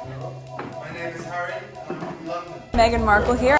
My name is Harry, and I'm from London. Meghan Markle here.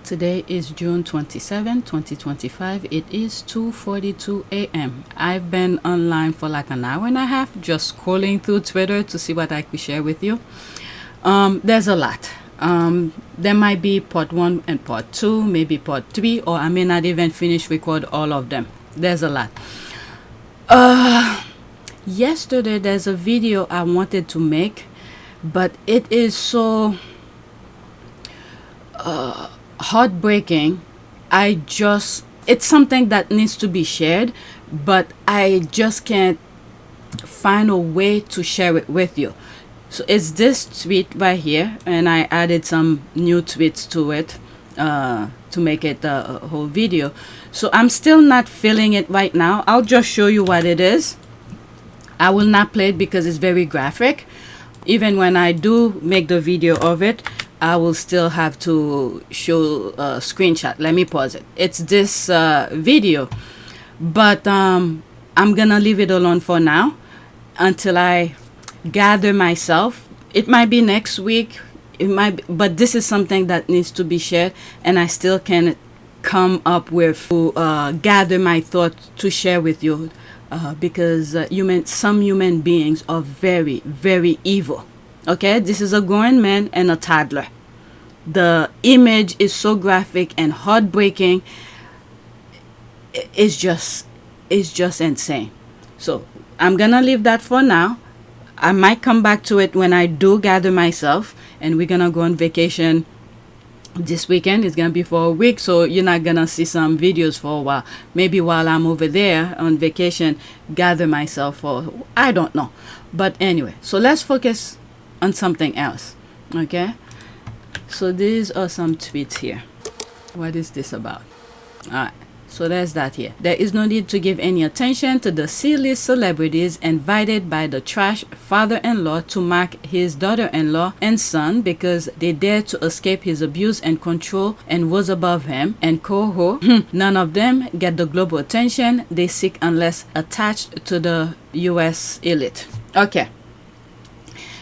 Today is June 27, 2025. It is 2:42 a.m. I've been online for like an hour and a half just scrolling through Twitter to see what I could share with you. There's a lot. There might be part 1 and part 2, maybe part 3, or I may not even finish record all of them. There's a lot. Yesterday there's a video I wanted to make, but it is so heartbreaking. It's something that needs to be shared, but I just can't find a way to share it with you. So it's this tweet right here, and I added some new tweets to it to make it a whole video. So I'm still not feeling it right now. I'll just show you what it is. I will not play it because it's very graphic. Even when I do make the video of it, I will still have to show a screenshot. Let me pause it. It's this video, but I'm gonna leave it alone for now until I gather myself. It might be next week, it might be, but this is something that needs to be shared, and I still can come up with to gather my thoughts to share with you, because some human beings are very, very evil. Okay, this is a grown man and a toddler. The image is so graphic and heartbreaking. It's just insane. So I'm gonna leave that for now. I might come back to it when I do gather myself, and we're gonna go on vacation this weekend. It's gonna be for a week, so you're not gonna see some videos for a while. Maybe while I'm over there on vacation, gather myself, or I don't know. But anyway, so let's focus on something else. Okay, so these are some tweets here. What is this about? All right, so there's that here. There is no need to give any attention to the C-list celebrities invited by the trash father-in-law to mark his daughter-in-law and son because they dared to escape his abuse and control and was above him and coho. None of them get the global attention they seek unless attached to the US elite. Okay.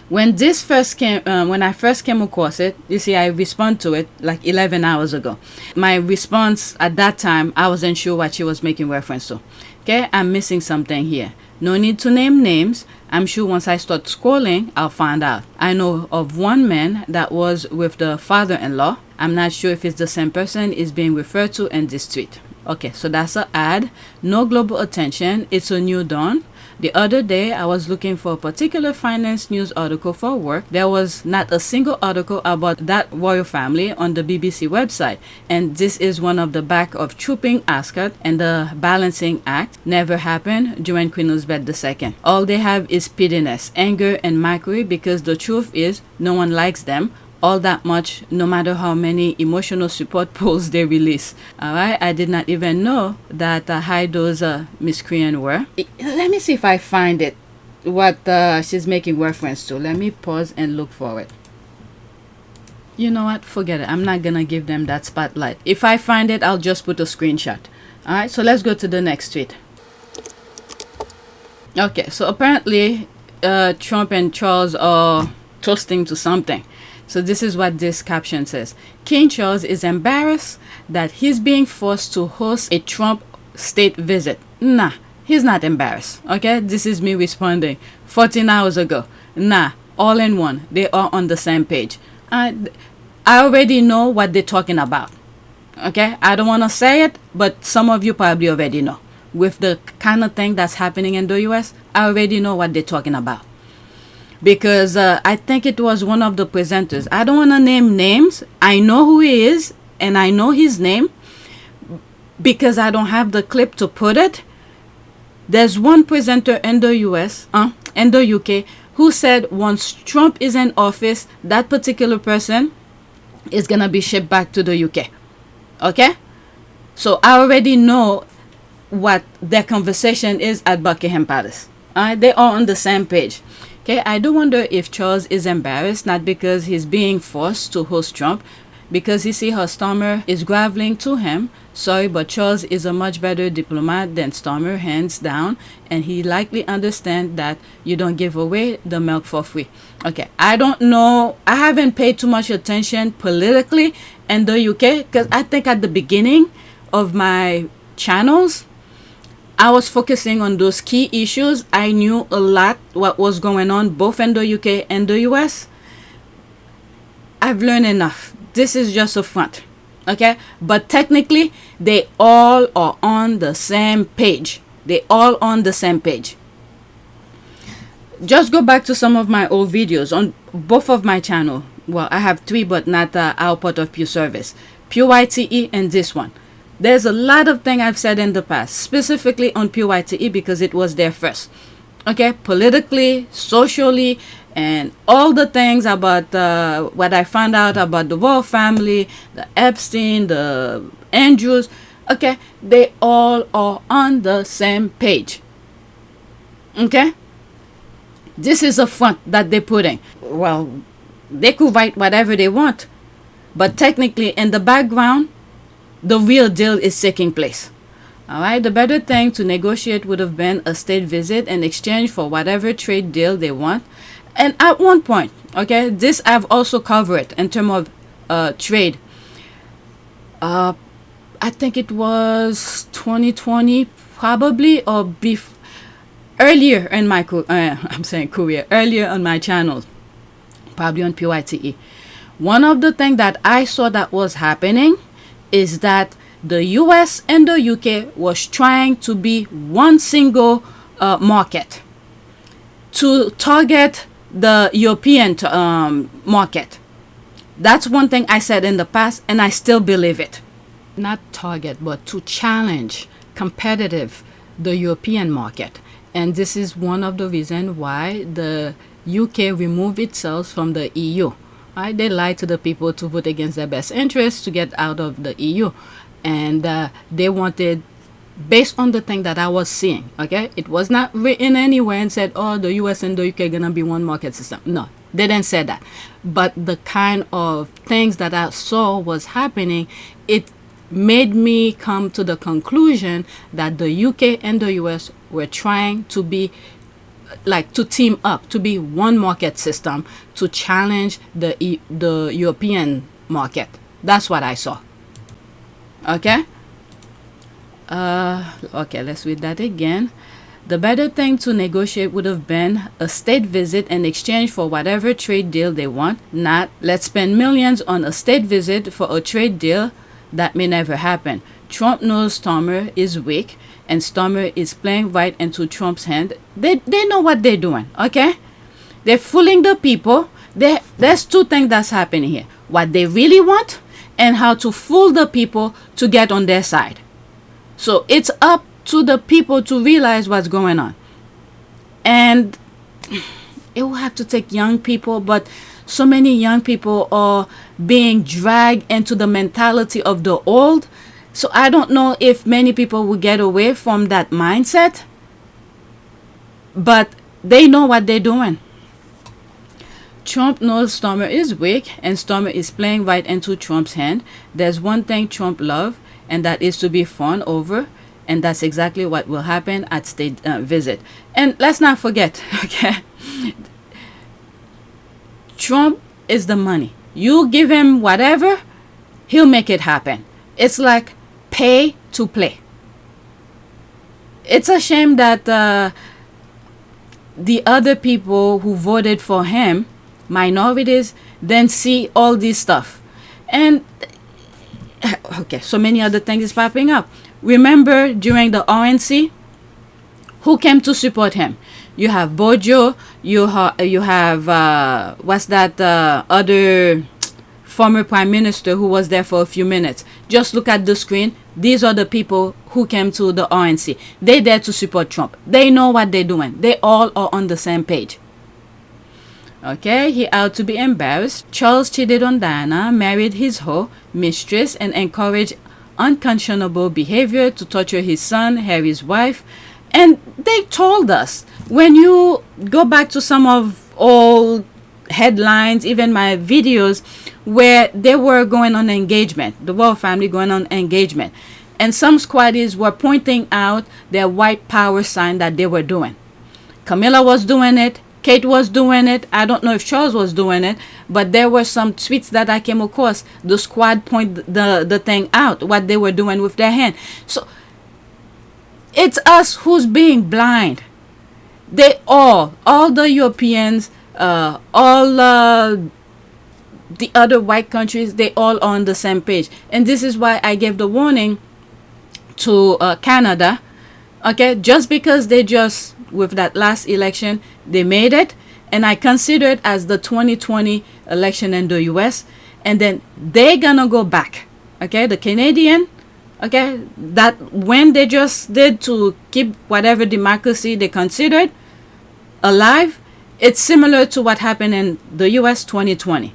When this first came, when I first came across it, you see, I responded to it like 11 hours ago. My response at that time, I wasn't sure what she was making reference to. Okay, I'm missing something here. No need to name names. I'm sure once I start scrolling, I'll find out. I know of one man that was with the father-in-law. I'm not sure if it's the same person is being referred to in this tweet. Okay, so that's an ad. No global attention. It's a new dawn. The other day, I was looking for a particular finance news article for work. There was not a single article about that royal family on the BBC website. And this is one of the back of Trooping Ascot and the Balancing Act. Never happened during Queen Elizabeth II. All they have is pettiness, anger, and mockery because the truth is no one likes them all that much, no matter how many emotional support polls they release. Alright, I did not even know that high those miscreants were. Let me see if I find it, what she's making reference to. Let me pause and look for it. You know what, forget it. I'm not gonna give them that spotlight. If I find it, I'll just put a screenshot. Alright, so let's go to the next tweet. Okay, so apparently Trump and Charles are toasting to something. So this is what this caption says. King Charles is embarrassed that he's being forced to host a Trump state visit. Nah, he's not embarrassed. Okay, this is me responding 14 hours ago. Nah, all in one. They are on the same page. I already know what they're talking about. Okay, I don't want to say it, but some of you probably already know. With the kind of thing that's happening in the US, I already know what they're talking about. because I think it was one of the presenters. I don't want to name names. I know who he is and I know his name because I don't have the clip to put it. There's one presenter in the in the UK, who said once Trump is in office, that particular person is gonna be shipped back to the UK. Okay? So I already know what their conversation is at Buckingham Palace. They are on the same page. Okay, I do wonder if Charles is embarrassed, not because he's being forced to host Trump, because you see how Starmer is groveling to him. Sorry, but Charles is a much better diplomat than Starmer, hands down, and he likely understands that you don't give away the milk for free. Okay, I don't know. I haven't paid too much attention politically in the UK, because I think at the beginning of my channels, I was focusing on those key issues. I knew a lot what was going on both in the UK and the US. I've learned enough. This is just a front. Okay? But technically, they all are on the same page. They all on the same page. Just go back to some of my old videos on both of my channel. Well, I have 3, but not our part of Pew Service. PYTE and this one. There's a lot of things I've said in the past, specifically on PYTE because it was there first. Okay, politically, socially, and all the things about what I found out about the royal family, the Epstein, the Andrews. Okay, they all are on the same page. Okay, this is a front that they're putting. Well, they could write whatever they want, but technically in the background, the real deal is taking place. All right, the better thing to negotiate would have been a state visit in exchange for whatever trade deal they want. And at one point, okay, this I've also covered in terms of trade. I think it was 2020 probably, or earlier in my earlier on my channel, probably on PYTE. One of the things that I saw that was happening is that the US and the UK was trying to be one single market to target the European market. That's one thing I said in the past, and I still believe it. Not target, but to challenge competitive the European market. And this is one of the reasons why the UK removed itself from the EU. Right? They lied to the people to vote against their best interests to get out of the EU. And they wanted, based on the thing that I was seeing, okay? It was not written anywhere and said, oh, the US and the UK are going to be one market system. No, they didn't say that. But the kind of things that I saw was happening, it made me come to the conclusion that the UK and the US were trying to be to team up to be one market system to challenge the European market. That's what I saw. Okay. Okay, let's read that again. The better thing to negotiate would have been a state visit in exchange for whatever trade deal they want, not let's spend millions on a state visit for a trade deal that may never happen. Trump knows Starmer is weak, and Starmer is playing right into Trump's hand. They know what they're doing, okay? They're fooling the people. There's 2 things that's happening here. What they really want and how to fool the people to get on their side. So it's up to the people to realize what's going on. And it will have to take young people, but so many young people are being dragged into the mentality of the old. So I don't know if many people will get away from that mindset, but they know what they're doing. Trump knows Starmer is weak, and Starmer is playing right into Trump's hand. There's one thing Trump loves, and that is to be fawned over, and that's exactly what will happen at state visit. And let's not forget, okay, Trump is the money. You give him whatever, he'll make it happen. It's like pay to play. It's a shame that the other people who voted for him, minorities, then see all this stuff. And okay, so many other things is popping up. Remember during the RNC, who came to support him? you have Bojo, you have what's that other former prime minister who was there for a few minutes. Just look at the screen. These are the people who came to the RNC. They there to support Trump. They know what they're doing. They all are on the same page. Okay, he ought to be embarrassed. Charles cheated on Diana, married his hoe, mistress, and encouraged unconscionable behavior to torture his son, Harry's wife. And they told us, when you go back to some of old headlines, even my videos, where they were going on engagement, the royal family going on engagement, and some squaddies were pointing out their white power sign that they were doing. Camilla was doing it. Kate was doing it. I don't know if Charles was doing it, but there were some tweets that I came across. The squad point the thing out, what they were doing with their hand. So it's us who's being blind. They all the Europeans, all the other white countries, they all on the same page. And this is why I gave the warning to Canada. Okay, just because they just, with that last election, they made it, and I consider it as the 2020 election in the US, and then they're gonna go back. Okay, the Canadian, okay, that when they just did to keep whatever democracy they considered alive, it's similar to what happened in the US 2020.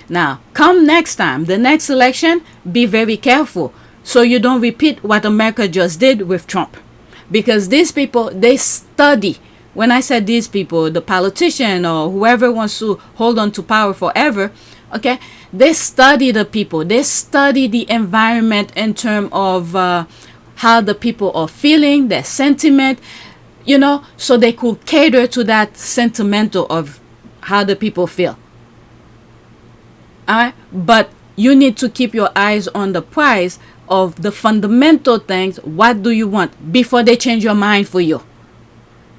Now, come next time, the next election, be very careful so you don't repeat what America just did with Trump. Because these people, they study. When I said these people, the politician or whoever wants to hold on to power forever, okay, they study the people. They study the environment in terms of how the people are feeling, their sentiment, you know, so they could cater to that sentimental of how the people feel. All right, but you need to keep your eyes on the prize of the fundamental things. What do you want before they change your mind for you?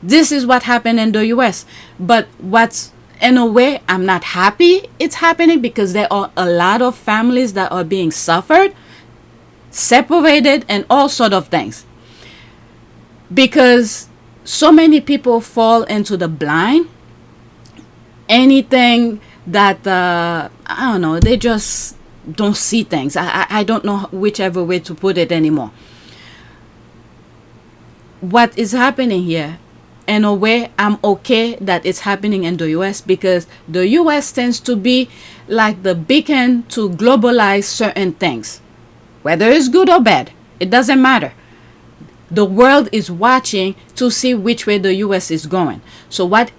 This is what happened in the US. But what's, in a way, I'm not happy it's happening, because there are a lot of families that are being suffered, separated, and all sort of things. Because so many people fall into the blind. Anything that, I don't know, they just don't see things. I don't know whichever way to put it anymore. What is happening here, in a way, I'm okay that it's happening in the US, because the US tends to be like the beacon to globalize certain things. Whether it's good or bad, it doesn't matter. The world is watching to see which way the US is going. So what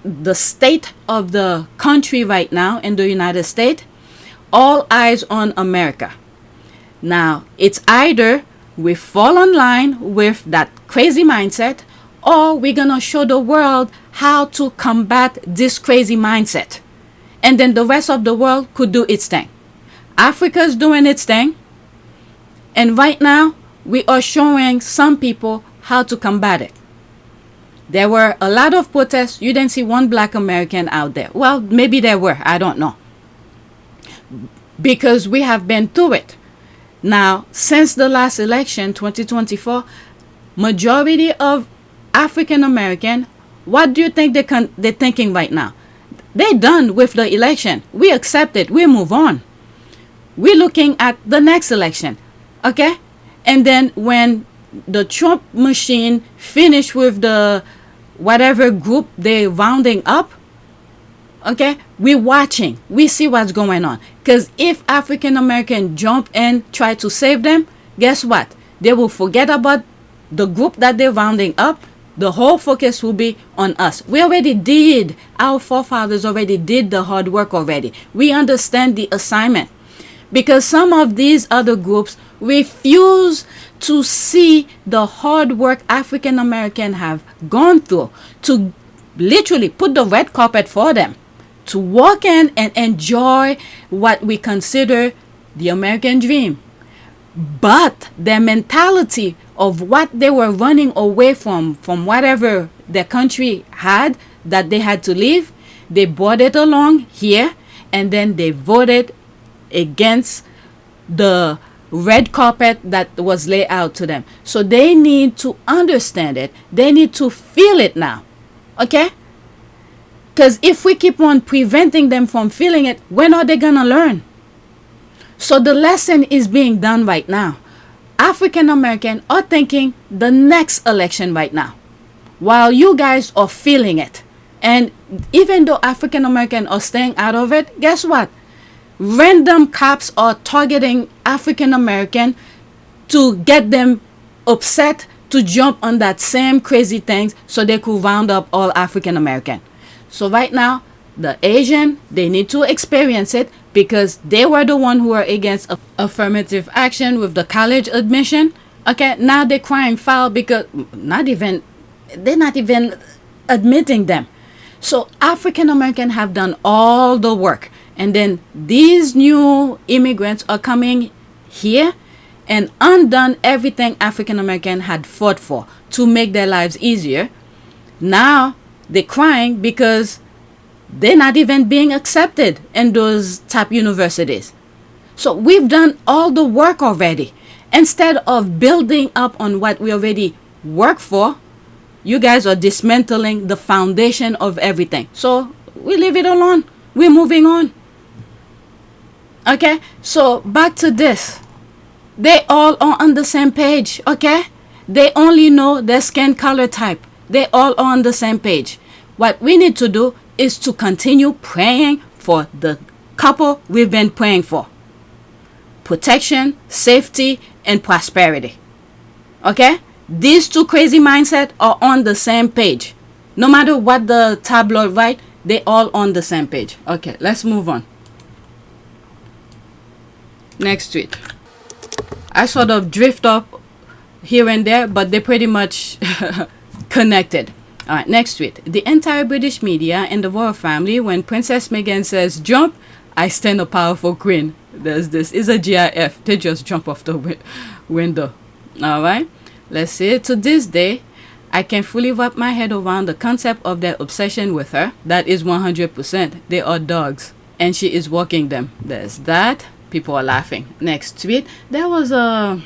the state of the country right now in the United States, all eyes on America. Now, it's either we fall in line with that crazy mindset, or we're gonna show the world how to combat this crazy mindset. And then the rest of the world could do its thing. Africa's doing its thing. And right now, we are showing some people how to combat it. There were a lot of protests. You didn't see one black American out there. Well, maybe there were. I don't know. Because we have been through it. Now, since the last election, 2024, majority of African American, what do you think they're thinking right now? They're done with the election. We accept it. We move on. We're looking at the next election. Okay? And then when the Trump machine finish with the whatever group they're rounding up, okay, we're watching. We see what's going on. Because if African American jump in, try to save them, guess what? They will forget about the group that they're rounding up. The whole focus will be on us. We already did. Our forefathers already did the hard work already. We understand the assignment. Because some of these other groups refuse to see the hard work African American have gone through, to literally put the red carpet for them, to walk in and enjoy what we consider the American dream. But their mentality of what they were running away from whatever their country had, that they had to leave, they brought it along here, and then they voted against the red carpet that was laid out to them. So they need to understand it. They need to feel it now. Okay? Because if we keep on preventing them from feeling it, when are they gonna learn? So the lesson is being done right now. African American are thinking the next election right now, while you guys are feeling it. And even though African American are staying out of it, guess what? Random cops are targeting African American to get them upset to jump on that same crazy things so they could round up all African American. So right now, the Asian, they need to experience it because they were the one who were against affirmative action with the college admission. Okay, now they're crying foul because they're not even admitting them. So African American have done all the work, and then these new immigrants are coming here and undone everything African American had fought for to make their lives easier. Now they're crying because they're not even being accepted in those top universities. So we've done all the work already. Instead of building up on what we already work for, you guys are dismantling the foundation of everything. So we leave it alone. We're moving on. Okay, so back to this. They all are on the same page, okay? They only know their skin color type. They all are on the same page. What we need to do is to continue praying for the couple we've been praying for. Protection, safety, and prosperity. Okay? These two crazy mindsets are on the same page. No matter what the tabloid write, they all on the same page. Okay, let's move on. Next tweet. I sort of drift up here and there, but they're pretty much connected. All right, next tweet. The entire British media and the royal family, when Princess Meghan says jump, I stand a powerful queen. There's this is a GIF. They just jump off the window. All right, let's see. To this day, I can fully wrap my head around the concept of their obsession with her. That is 100%. They are dogs, and she is walking them. There's that. People are laughing. Next tweet. There was a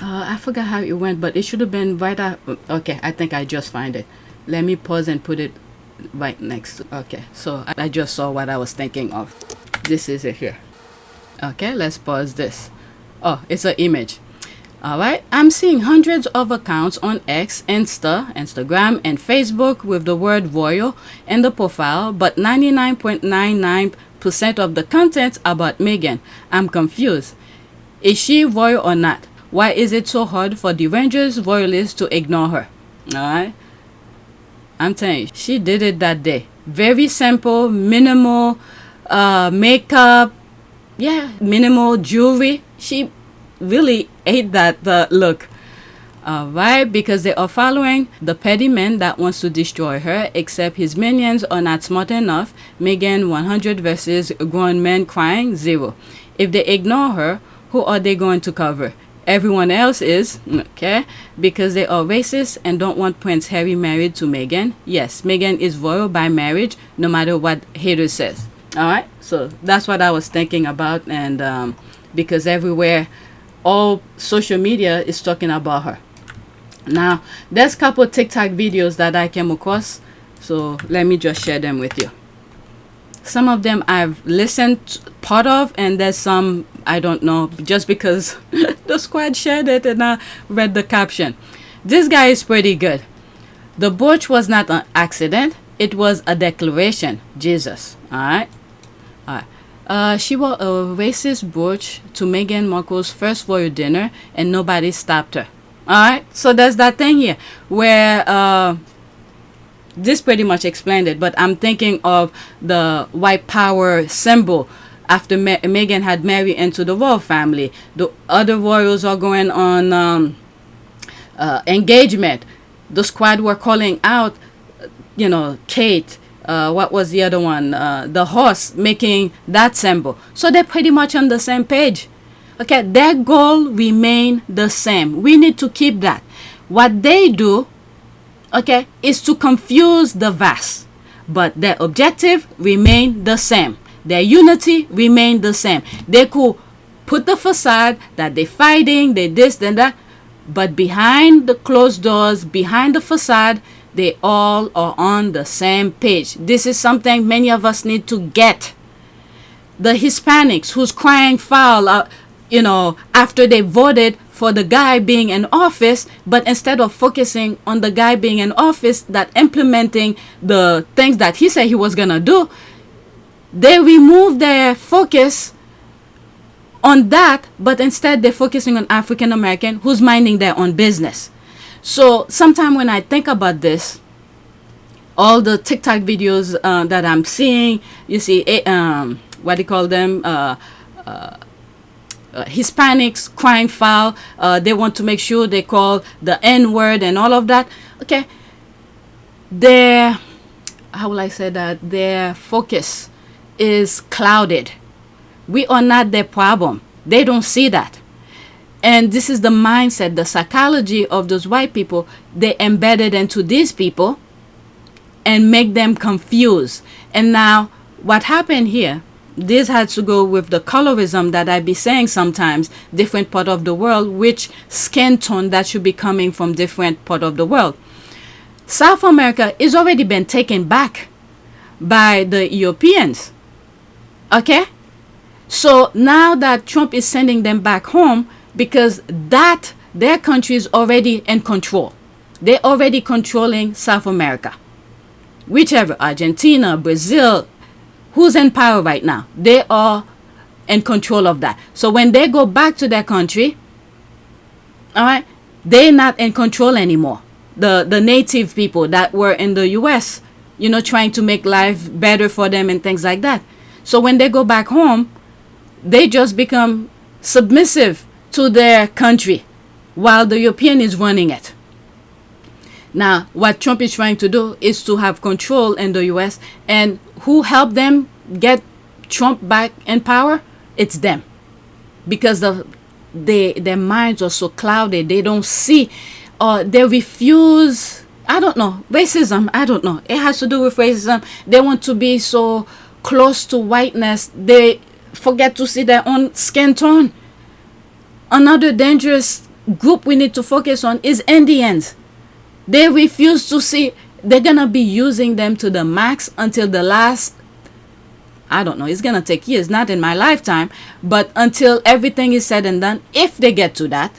I forgot how it went, but it should have been right after. Okay, I think I just find it. Let me pause and put it right next. Okay, so I just saw what I was thinking of. This is it here. Okay, let's pause this. Oh, it's an image. All right, I'm seeing hundreds of accounts on X, Instagram, and Facebook with the word royal in the profile, but 99.99% of the content about Meghan. I'm confused. Is she royal or not? Why is it so hard for Derangers royalists to ignore her? Alright? I'm telling you, she did it that day. Very simple, minimal makeup. Yeah, minimal jewelry. She really ate that look. Alright, because they are following the petty man that wants to destroy her, except his minions are not smart enough. Meghan 100 versus grown men crying 0. If they ignore her, who are they going to cover? Everyone else is, okay, because they are racist and don't want Prince Harry married to Meghan. Yes, Meghan is royal by marriage, no matter what haters says. All right, so that's what I was thinking about, and because everywhere, all social media is talking about her. Now, there's a couple TikTok videos that I came across, so let me just share them with you. Some of them I've listened to part of, and there's some I don't know, just because the squad shared it and I read the caption. This guy is pretty good. The brooch was not an accident. It was a declaration. Jesus. Alright. She wore a racist brooch to Meghan Markle's first royal dinner and nobody stopped her. Alright. So there's that thing here where this pretty much explained it, but I'm thinking of the white power symbol. After Meghan had married into the royal family, the other royals are going on engagement. The squad were calling out, Kate. What was the other one? The horse, making that symbol. So they're pretty much on the same page. Okay, their goal remain the same. We need to keep that. What they do, okay, is to confuse the vast, but their objective remain the same. Their unity remained the same. They could put the facade that they're fighting, they this, then that, but behind the closed doors, behind the facade, They all are on the same page. This is something many of us need to get. The Hispanics who's crying foul, after they voted for the guy being in office, but instead of focusing on the guy being in office that implementing the things that he said he was gonna do, they remove their focus on that, but instead they're focusing on African American who's minding their own business. So sometimes when I think about this, all the TikTok videos that I'm seeing, you see, what do you call them? Hispanics crying foul. They want to make sure they call the N-word and all of that. Okay, how will I say that? Their focus is clouded. We are not their problem. They don't see that. And this is the mindset, the psychology of those white people. They embedded into these people and make them confused. And now what happened here, this has to go with the colorism that I be saying sometimes, different part of the world, which skin tone that should be coming from different part of the world. South America is already been taken back by the Europeans. Okay? So now that Trump is sending them back home, because that their country is already in control. They're already controlling South America. Whichever, Argentina, Brazil, who's in power right now, they are in control of that. So when they go back to their country, all right, they're not in control anymore. The native people that were in the US, trying to make life better for them and things like that. So when they go back home, they just become submissive to their country while the European is running it. Now, what Trump is trying to do is to have control in the US, and who helped them get Trump back in power? It's them. Because their minds are so clouded. They don't see, they refuse, I don't know, racism, I don't know. It has to do with racism. They want to be so close to whiteness, they forget to see their own skin tone. Another dangerous group we need to focus on is Indians. They refuse to see. They're going to be using them to the max until the last, I don't know, it's going to take years, not in my lifetime, but until everything is said and done, if they get to that.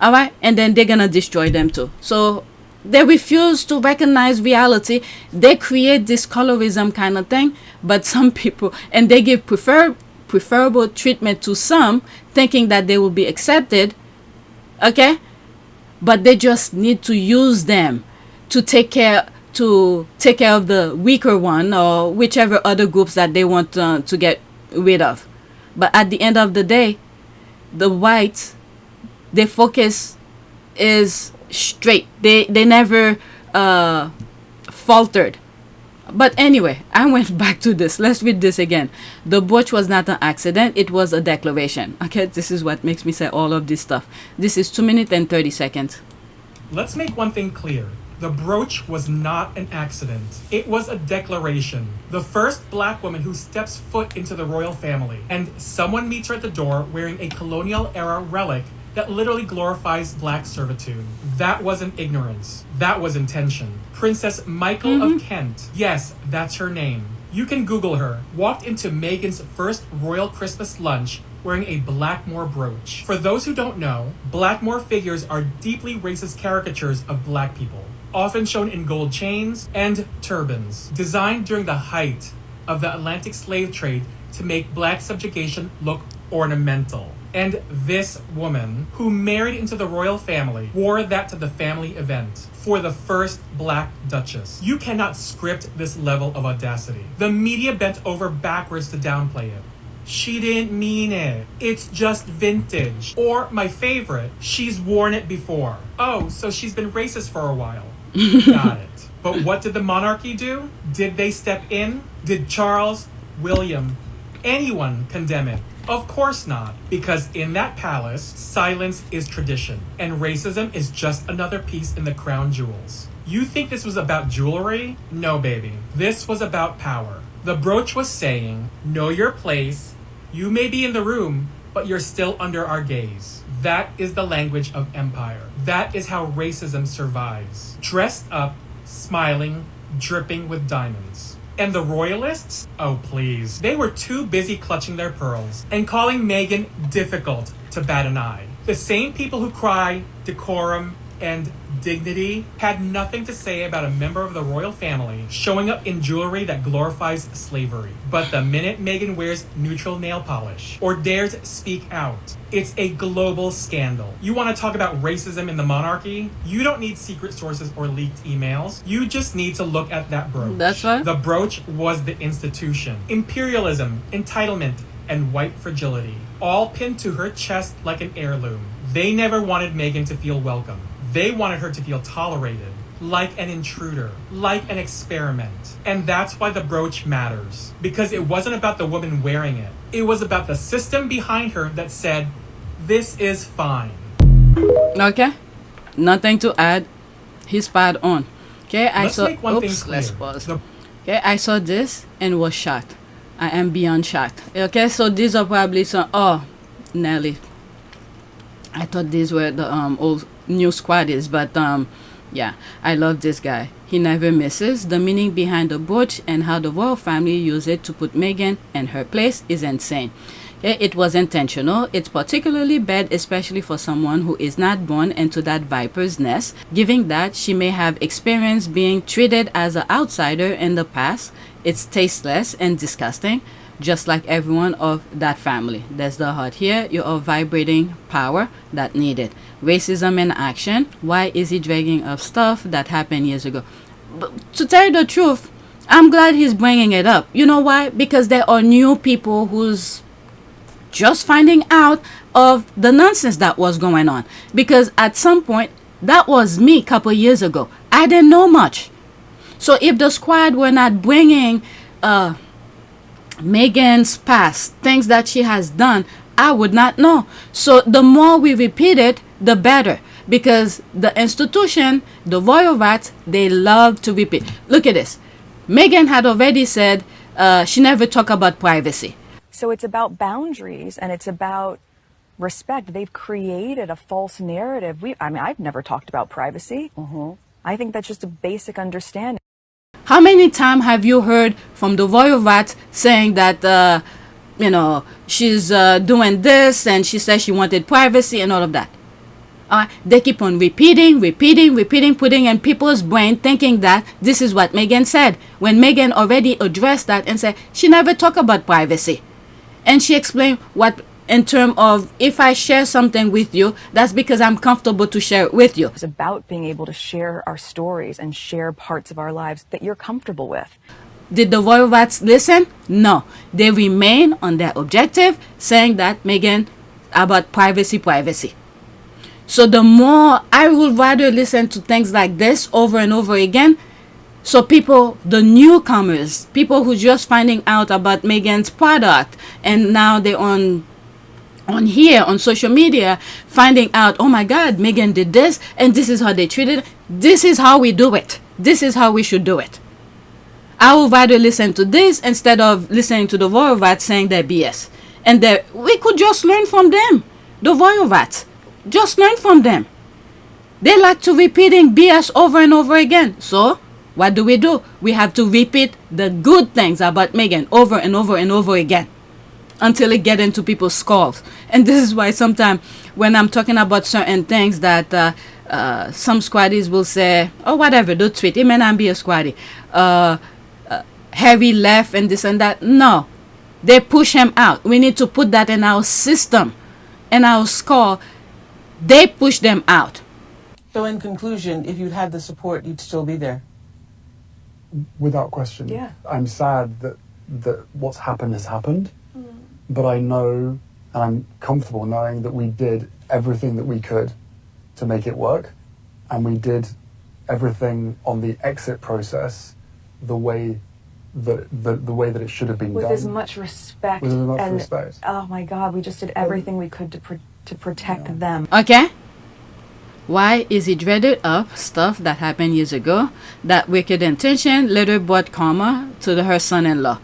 All right? And then they're going to destroy them too. So they refuse to recognize reality. They create this colorism kind of thing, but some people, and they give preferable treatment to some, thinking that they will be accepted. Okay? But they just need to use them to take care of the weaker one, or whichever other groups that they want to get rid of. But at the end of the day, the whites, their focus is straight. They never faltered. But anyway, I went back to this. Let's read this again. The brooch was not an accident. It was a declaration. Okay, this is what makes me say all of this stuff. This is 2 minutes and 30 seconds. Let's make one thing clear. The brooch was not an accident. It was a declaration. The first black woman who steps foot into the royal family. And someone meets her at the door wearing a colonial-era relic that literally glorifies black servitude. That wasn't ignorance. That was intention. Princess Michael of Kent. Yes, that's her name. You can Google her. Walked into Meghan's first royal Christmas lunch wearing a Blackmore brooch. For those who don't know, Blackmore figures are deeply racist caricatures of black people, often shown in gold chains and turbans, designed during the height of the Atlantic slave trade to make black subjugation look ornamental. And this woman, who married into the royal family, wore that to the family event for the first black duchess. You cannot script this level of audacity. The media bent over backwards to downplay it. She didn't mean it. It's just vintage. Or, my favorite, she's worn it before. Oh, so she's been racist for a while. Got it. But what did the monarchy do? Did they step in? Did Charles, William, anyone condemn it? Of course not, because in that palace, silence is tradition, and racism is just another piece in the crown jewels. You think this was about jewelry? No, baby. This was about power. The brooch was saying, know your place. You may be in the room, but you're still under our gaze. That is the language of empire. That is how racism survives. Dressed up smiling, dripping with diamonds. And the royalists? Oh please. They were too busy clutching their pearls and calling Meghan difficult to bat an eye. The same people who cry decorum and dignity had nothing to say about a member of the royal family showing up in jewelry that glorifies slavery. But the minute Meghan wears neutral nail polish or dares speak out, it's a global scandal. You want to talk about racism in the monarchy? You don't need secret sources or leaked emails. You just need to look at that brooch. That's right. The brooch was the institution. Imperialism, entitlement, and white fragility, all pinned to her chest like an heirloom. They never wanted Meghan to feel welcome. They wanted her to feel tolerated, like an intruder, like an experiment. And that's why the brooch matters. Because it wasn't about the woman wearing it. It was about the system behind her that said, this is fine. Okay, nothing to add. He's spot on. Okay, Let's make one thing clear. Let's pause. Okay, I saw this and was shocked. I am beyond shocked. Okay, so these are probably some. Oh, Nelly. I thought these were the old new squaddies, but yeah, I love this guy. He never misses. The meaning behind the brooch and how the royal family use it to put Meghan in her place is insane. It was intentional. It's particularly bad, especially for someone who is not born into that viper's nest, given that she may have experienced being treated as an outsider in the past. It's tasteless and disgusting, just like everyone of that family. There's the heart here. You are vibrating power that needed. Racism in action. Why is he dragging up stuff that happened years ago? But to tell you the truth, I'm glad he's bringing it up. You know why? Because there are new people who's just finding out of the nonsense that was going on. Because at some point, that was me a couple years ago. I didn't know much. So if the squad were not bringing Meghan's past, things that she has done, I would not know. So the more we repeat it, the better. Because the institution, the royal rats, they love to repeat. Look at this. Meghan had already said she never talked about privacy. So it's about boundaries and it's about respect. They've created a false narrative. I've never talked about privacy. I think that's just a basic understanding. How many times have you heard from the royal rat saying that, she's doing this and she said she wanted privacy and all of that? They keep on repeating, putting in people's brain thinking that this is what Meghan said, when Meghan already addressed that and said she never talked about privacy. And she explained what, in terms of, if I share something with you, that's because I'm comfortable to share it with you. It's about being able to share our stories and share parts of our lives that you're comfortable with. Did the royal rats listen? No. They remain on their objective, saying that Meghan, about privacy. So the more I would rather listen to things like this over and over again. So people, the newcomers, people who just finding out about Meghan's product, and now they're on here on social media finding out, oh my God, Meghan did this and this is how they treated it. This is how we do it. This is how we should do it. I would rather listen to this instead of listening to the royal rats saying their BS. And we could just learn from them. The royal rats, just learn from them. They like to repeating BS over and over again. So what do? We have to repeat the good things about Meghan over and over and over again until it get into people's skulls. And this is why sometimes when I'm talking about certain things that some squaddies will say, oh, whatever, don't tweet. It may not be a squaddie. Heavy left and this and that. No, they push him out. We need to put that in our system, in our skull. They push them out. So in conclusion, if you'd had the support, you'd still be there? Without question. Yeah. I'm sad that what's happened has happened, but I know and I'm comfortable knowing that we did everything that we could to make it work, and we did everything on the exit process the way that it should have been with done. as much respect. With as much and, respect. Oh my God, we just did everything we could to protect them. Okay? Why is he dreaded up stuff that happened years ago? That wicked intention later brought karma to her son-in-law.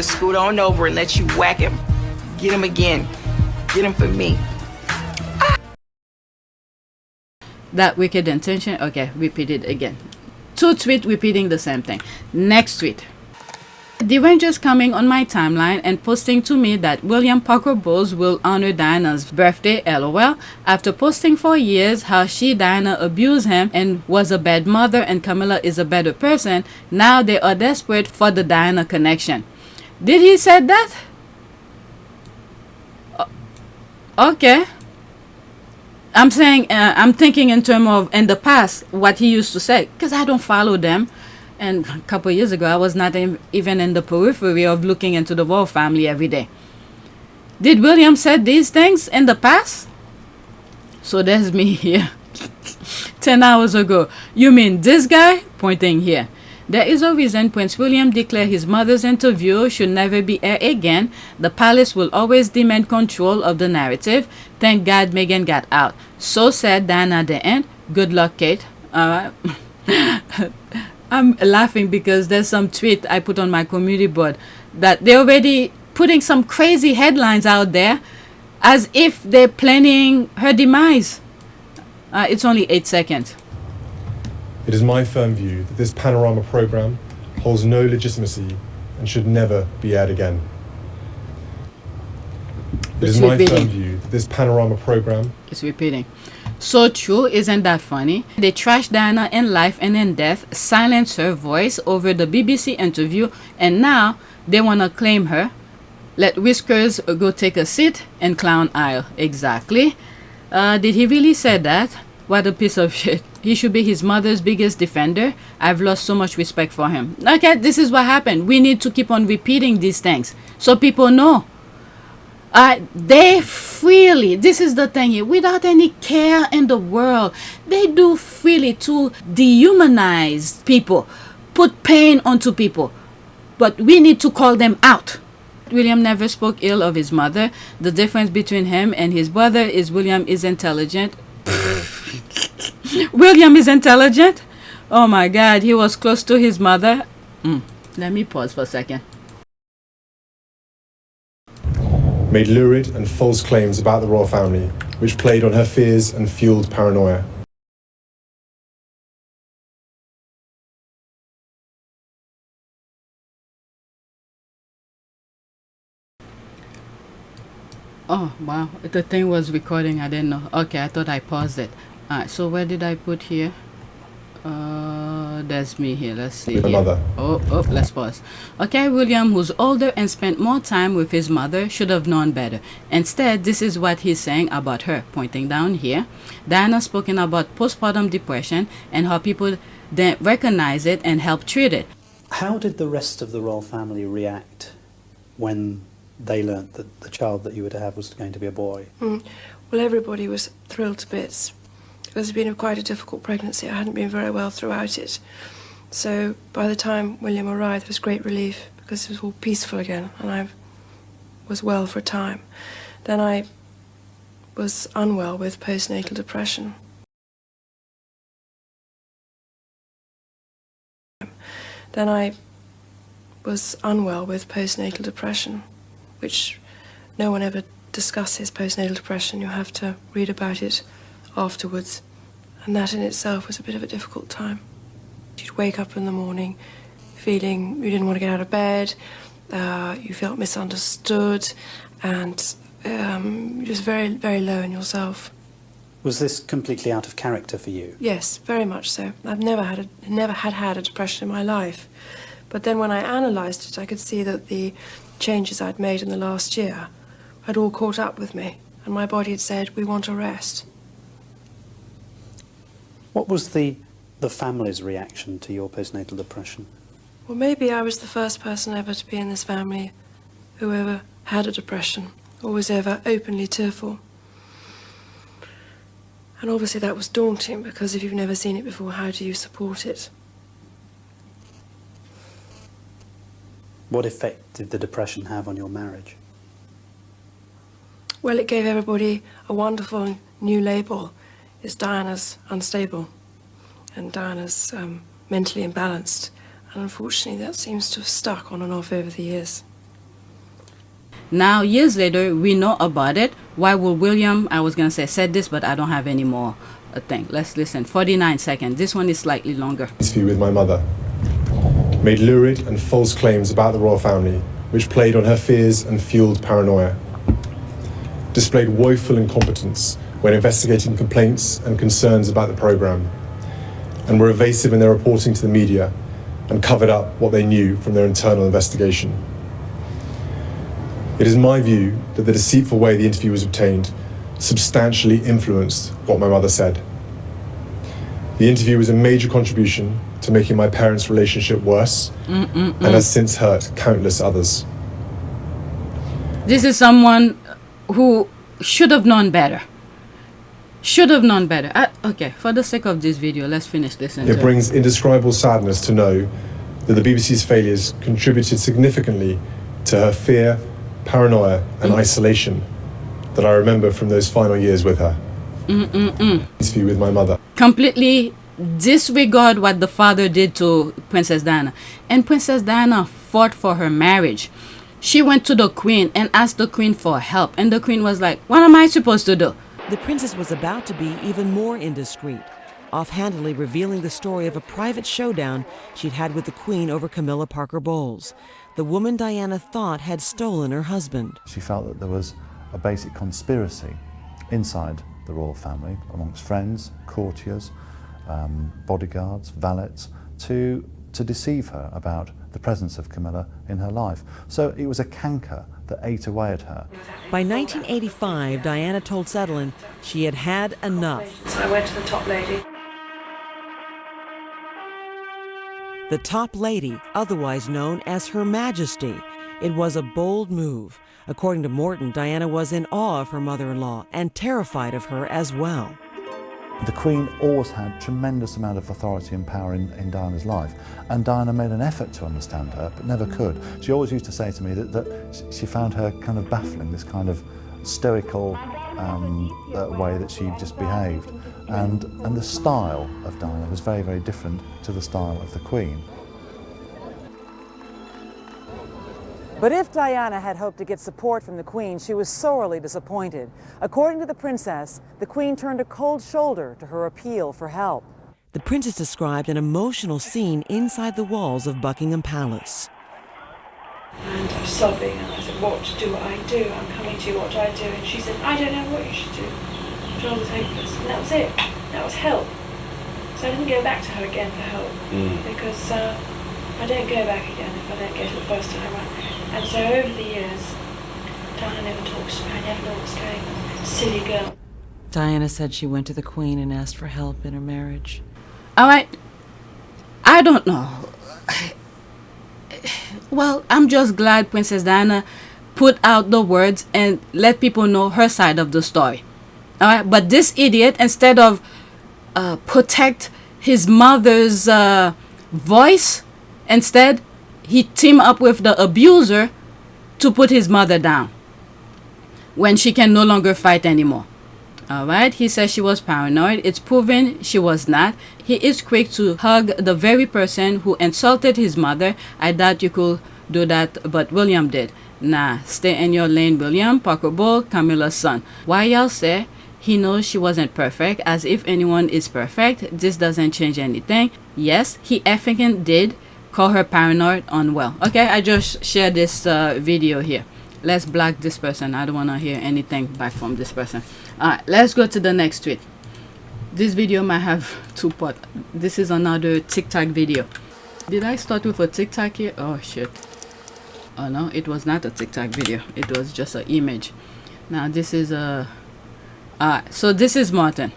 to scoot on over and let you whack him. Get him again. Get him for me. That wicked intention. Okay, repeat it again. 2 tweets repeating the same thing. Next tweet. Derangers coming on my timeline and posting to me that William Parker Bowles will honor Diana's birthday, LOL, after posting for years how Diana abused him and was a bad mother and Camilla is a better person. Now they are desperate for the Diana connection. Did he said that? Okay. I'm saying, I'm thinking in terms of in the past what he used to say, because I don't follow them. And a couple of years ago, I was not even in the periphery of looking into the royal family every day. Did William said these things in the past? So there's me here. 10 hours ago. You mean this guy? Pointing here. There is a reason Prince William declared his mother's interview should never be aired again. The palace will always demand control of the narrative. Thank God Meghan got out. So said Diana at the end. Good luck, Kate. I'm laughing because there's some tweet I put on my community board that they're already putting some crazy headlines out there as if they're planning her demise. It's only 8 seconds. It is my firm view that this panorama programme holds no legitimacy and should never be aired again. It is my firm view that this panorama programme... It's repeating. So true, isn't that funny? They trashed Diana in life and in death, silenced her voice over the BBC interview, and now they want to claim her. Let Whiskers go take a seat in Clown Aisle. Exactly. Did he really say that? What a piece of shit. He should be his mother's biggest defender. I've lost so much respect for him. Okay, this is what happened. We need to keep on repeating these things so people know. They freely, this is the thing here, without any care in the world, they do freely to dehumanize people, put pain onto people. But we need to call them out. William never spoke ill of his mother. The difference between him and his brother is William is intelligent. William is intelligent? Oh my God, he was close to his mother. Let me pause for a second. made lurid and false claims about the royal family, which played on her fears and fueled paranoia. Oh, wow. The thing was recording. I didn't know. Okay, I thought I paused it. Alright, so where did I put here? That's me here. Let's see With here. her mother. Oh, let's pause. Okay, William, who's older and spent more time with his mother, should have known better. Instead, this is what he's saying about her, pointing down here. Diana spoken about postpartum depression and how people didn't recognize it and help treat it. How did the rest of the royal family react when they learnt that the child that you were to have was going to be a boy? Well, everybody was thrilled to bits. It was been quite a difficult pregnancy. I hadn't been very well throughout it. So by the time William arrived, there was great relief because it was all peaceful again and I was well for a time. Then I was unwell with postnatal depression. Then I was unwell with postnatal depression, which no one ever discusses postnatal depression. You have to read about it afterwards, and that in itself was a bit of a difficult time. You'd wake up in the morning feeling you didn't want to get out of bed, you felt misunderstood, and just very, very low in yourself. Was this completely out of character for you? Yes, very much so. I've never had a depression in my life. But then when I analysed it, I could see that the changes I'd made in the last year had all caught up with me, and my body had said, we want a rest. What was the family's reaction to your postnatal depression? Well, maybe I was the first person ever to be in this family who ever had a depression or was ever openly tearful. And obviously that was daunting, because if you've never seen it before, how do you support it? What effect did the depression have on your marriage? Well, it gave everybody a wonderful new label. It's Diana's unstable and Diana's mentally imbalanced. And unfortunately, that seems to have stuck on and off over the years. Now, years later, we know about it. Why will William, I was going to say said this, but I don't have any more thing. Let's listen. 49 seconds. This one is slightly longer. Interview with my mother. Made lurid and false claims about the royal family, which played on her fears and fueled paranoia. Displayed woeful incompetence when investigating complaints and concerns about the programme, and were evasive in their reporting to the media and covered up what they knew from their internal investigation. It is my view that the deceitful way the interview was obtained substantially influenced what my mother said. The interview was a major contribution to making my parents' relationship worse and has since hurt countless others. This is someone who should have known better. Should have known better. Okay, for the sake of this video, let's finish this. It brings indescribable sadness to know that the BBC's failures contributed significantly to her fear, paranoia and isolation that I remember from those final years with her. Interview with my mother. Completely disregard what the father did to Princess Diana. And Princess Diana fought for her marriage. She went to the Queen and asked the Queen for help. And the Queen was like, what am I supposed to do? The princess was about to be even more indiscreet, offhandedly revealing the story of a private showdown she'd had with the Queen over Camilla Parker Bowles, the woman Diana thought had stolen her husband. She felt that there was a basic conspiracy inside the royal family, amongst friends, courtiers, bodyguards, valets, to deceive her about the presence of Camilla in her life. So it was a canker that ate away at her. By 1985, Diana told Sutherland she had had enough. So I went to the top lady. The top lady, otherwise known as Her Majesty. It was a bold move. According to Morton, Diana was in awe of her mother-in-law and terrified of her as well. The Queen always had tremendous amount of authority and power in Diana's life, and Diana made an effort to understand her, but never could. She always used to say to me that she found her kind of baffling, this kind of stoical way that she just behaved. And the style of Diana was very, very different to the style of the Queen. But if Diana had hoped to get support from the Queen, she was sorely disappointed. According to the princess, the Queen turned a cold shoulder to her appeal for help. The princess described an emotional scene inside the walls of Buckingham Palace. And I was sobbing, and I said, what do I do? I'm coming to you, what do I do? And she said, I don't know what you should do. The child was hopeless. And that was it. That was help. So I didn't go back to her again for help, because I don't go back again if I don't go to the first time right. And so over the years, Diana never talks to me. I never know what's going on. Silly girl. Diana said she went to the Queen and asked for help in her marriage. All right. I don't know. Well, I'm just glad Princess Diana put out the words and let people know her side of the story. All right. But this idiot, instead of protect his mother's voice, instead he teamed up with the abuser to put his mother down when she can no longer fight anymore. All right. He says she was paranoid. It's proven she was not. He is quick to hug the very person who insulted his mother. I doubt you could do that, but William did. Nah, stay in your lane, William. Parker Bowles, Camilla's son. Why y'all say he knows she wasn't perfect, as if anyone is perfect? This doesn't change anything. Yes, he effing did call her paranoid, unwell. Okay, I just shared this video here. Let's block this person. I don't want to hear anything back from this person. Alright, let's go to the next tweet. This video might have two parts. This is another TikTok video. Did I start with a TikTok here? Oh shit. Oh no, it was not a TikTok video. It was just an image. Now this is a so this is Martin.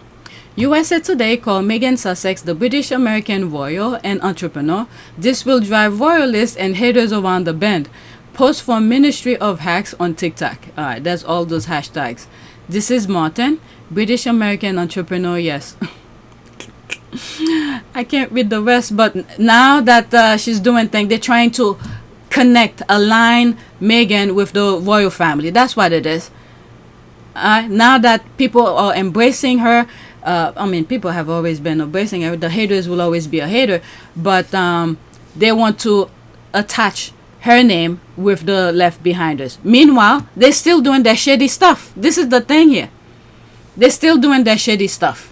USA Today called Meghan Sussex the British-American royal and entrepreneur. This will drive royalists and haters around the bend. Post from Ministry of Hacks on TikTok. Alright, that's all those hashtags. This is Martin, British-American entrepreneur, yes. I can't read the rest, but now that she's doing things, they're trying to connect, align Meghan with the royal family. That's what it is. Now that people are embracing her, I mean, people have always been embracing her. The haters will always be a hater, but they want to attach her name with the left behind us. Meanwhile, they're still doing their shady stuff. This is the thing here. They're still doing their shady stuff.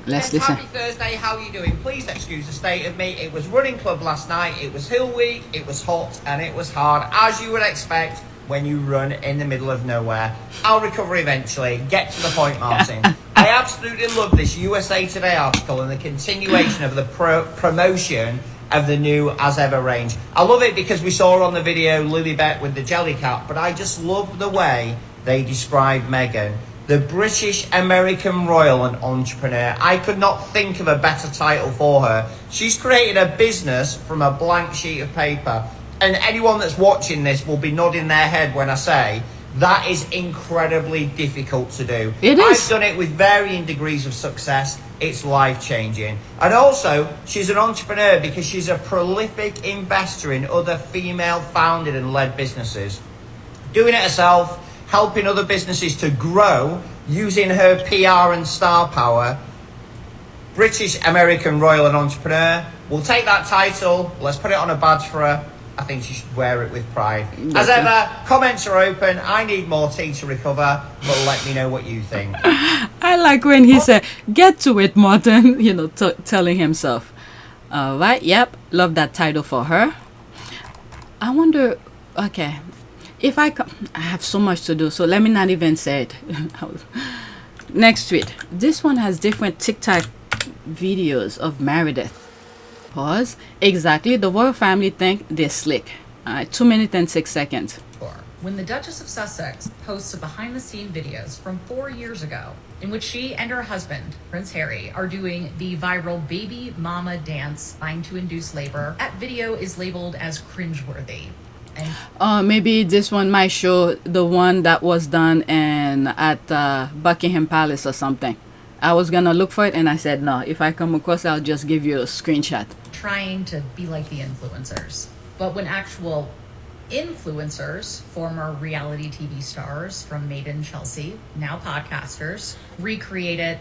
Let's listen. Happy Thursday, how are you doing? Please excuse the state of me. It was running club last night, it was hill week, it was hot and it was hard, as you would expect when you run in the middle of nowhere. I'll recover eventually. Get to the point, Martin. I absolutely love this USA Today article and the continuation of the promotion of the new As Ever range. I love it because we saw on the video Lilibet with the jelly cat, but I just love the way they describe Meghan. The British American royal and entrepreneur. I could not think of a better title for her. She's created a business from a blank sheet of paper. And anyone that's watching this will be nodding their head when I say that is incredibly difficult to do. It is. I've done it with varying degrees of success. It's life-changing. And also, she's an entrepreneur because she's a prolific investor in other female-founded and led businesses. Doing it herself, helping other businesses to grow using her PR and star power. British American royal and entrepreneur. We'll take that title. Let's put it on a badge for her. I think she should wear it with pride. As ever, comments are open. I need more tea to recover, but let me know what you think. I like when he said, "Get to it, Martin," you know, telling himself. All right, yep, love that title for her. I wonder, okay, if I have so much to do, so let me not even say it. Next tweet. This one has different TikTok videos of Meredith. Pause. Exactly. The royal family think they're slick. 2 minutes and 6 seconds. When the Duchess of Sussex posts behind-the-scene videos from 4 years ago in which she and her husband, Prince Harry, are doing the viral baby mama dance trying to induce labor, that video is labeled as cringeworthy. Maybe this one might show the one that was done at Buckingham Palace or something. I was gonna look for it and I said no. If I come across, I'll just give you a screenshot. Trying to be like the influencers. But when actual influencers, former reality TV stars from Made in Chelsea, now podcasters, recreate it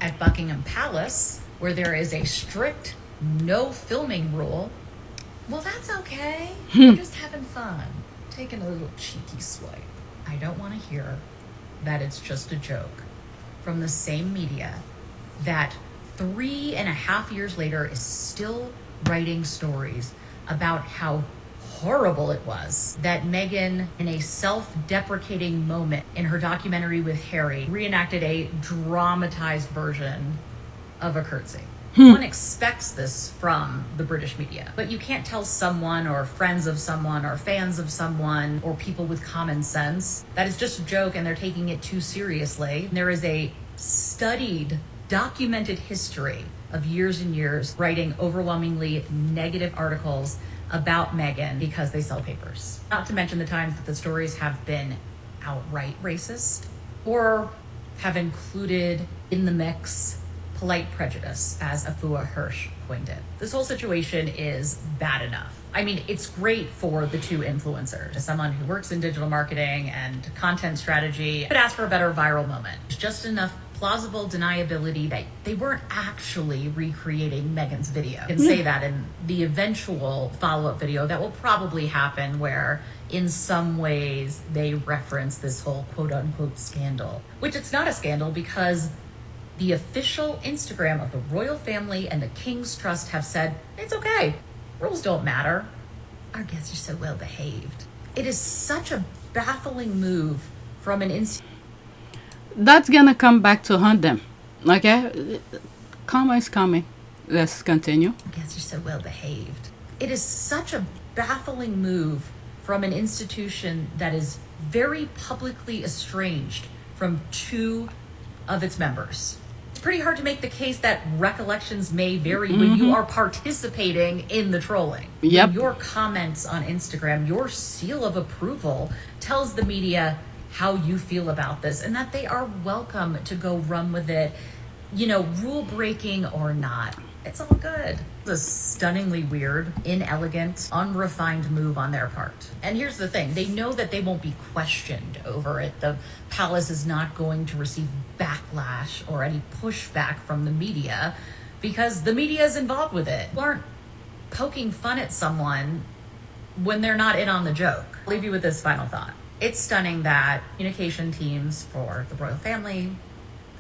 at Buckingham Palace, where there is a strict no filming rule, well, that's okay. We're just having fun, taking a little cheeky swipe. I don't want to hear that it's just a joke from the same media that 3.5 years later is still writing stories about how horrible it was that Meghan, in a self-deprecating moment in her documentary with Harry, reenacted a dramatized version of a curtsy. One expects this from the British media, but you can't tell someone or friends of someone or fans of someone or people with common sense that it's just a joke and they're taking it too seriously. There is a studied, documented history of years and years writing overwhelmingly negative articles about Meghan because they sell papers. Not to mention the times that the stories have been outright racist or have included in the mix polite prejudice, as Afua Hirsch coined it. This whole situation is bad enough. I mean, it's great for the two influencers. As someone who works in digital marketing and content strategy, could ask for a better viral moment. There's just enough plausible deniability that they weren't actually recreating Meghan's video. You can say that in the eventual follow-up video that will probably happen where in some ways they reference this whole quote-unquote scandal, which it's not a scandal because the official Instagram of the royal family and the King's Trust have said, it's okay, rules don't matter. Our guests are so well behaved. It is such a baffling move from an That's gonna come back to haunt them. Okay? Karma is coming. Let's continue. Our guests are so well behaved. It is such a baffling move from an institution that is very publicly estranged from two of its members. Pretty hard to make the case that recollections may vary when you are participating in the trolling. Yep. When your comments on Instagram, your seal of approval tells the media how you feel about this and that they are welcome to go run with it, you know, rule breaking or not. It's all good. It's a stunningly weird, inelegant, unrefined move on their part. And here's the thing. They know that they won't be questioned over it. The palace is not going to receive backlash or any pushback from the media because the media is involved with it. People aren't poking fun at someone when they're not in on the joke. I'll leave you with this final thought. It's stunning that communication teams for the royal family,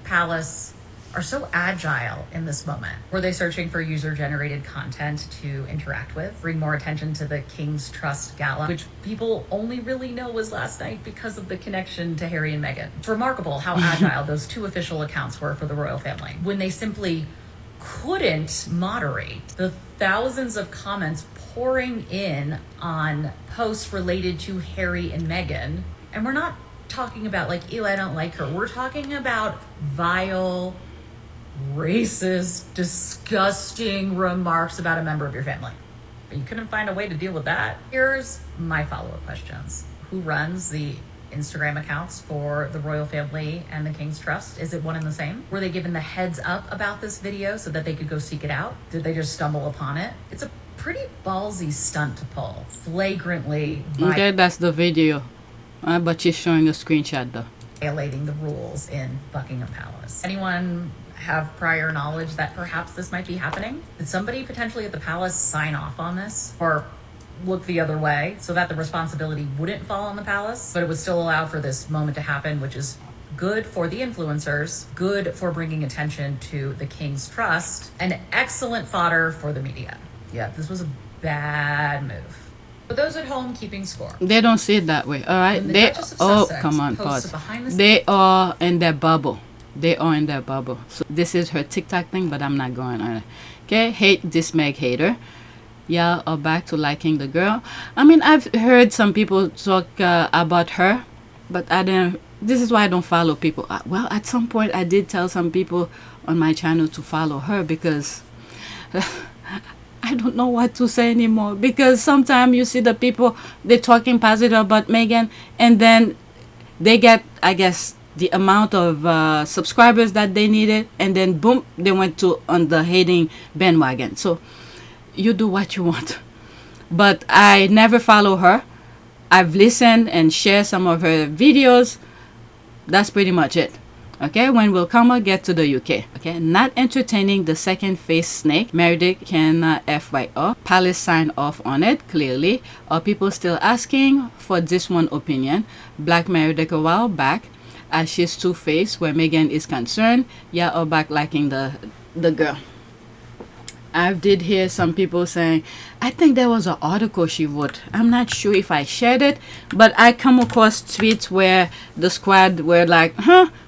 palace, are so agile in this moment. Were they searching for user-generated content to interact with, bring more attention to the King's Trust Gala, which people only really know was last night because of the connection to Harry and Meghan? It's remarkable how agile those two official accounts were for the royal family when they simply couldn't moderate the thousands of comments pouring in on posts related to Harry and Meghan. And we're not talking about like, ew, I don't like her. We're talking about vile, racist, disgusting remarks about a member of your family. But you couldn't find a way to deal with that. Here's my follow-up questions. Who runs the Instagram accounts for the royal family and the King's Trust? Is it one and the same? Were they given the heads up about this video so that they could go seek it out? Did they just stumble upon it? It's a pretty ballsy stunt to pull. Flagrantly Okay, that's the video. But she's showing a screenshot though. Violating the rules in Buckingham Palace. Anyone have prior knowledge that perhaps this might be happening? Did somebody potentially at the palace sign off on this or look the other way so that the responsibility wouldn't fall on the palace, but it would still allow for this moment to happen, which is good for the influencers, good for bringing attention to the King's Trust, and excellent fodder for the media. Yeah, this was a bad move. For those at home keeping score, They don't see it that way, all right? They come on, pause. They are in their bubble. They are in their bubble. So this is her TikTok thing, but I'm not going on it. Okay, hate this Meg hater. Y'all are back to liking the girl. I mean, I've heard some people talk about her, but I didn't. This is why I don't follow people. Well, at some point, I did tell some people on my channel to follow her because I don't know what to say anymore. Because sometimes you see the people, they're talking positive about Meghan, and then they get, I guess, the amount of subscribers that they needed, and then boom, they went to on the hating bandwagon. So you do what you want, but I never follow her. I've listened and shared some of her videos. That's pretty much it. Okay, when will Kama get to the UK? Okay, not entertaining the second face snake. Meredith can FYO. Palace signed off on it, clearly. Are people still asking for this one opinion? Black Meredith a while back, as she's two-faced where Meghan is concerned. Yeah, or back liking the girl. I did hear some people saying, I think there was an article she wrote. I'm not sure if I shared it, but I come across tweets where the squad were like,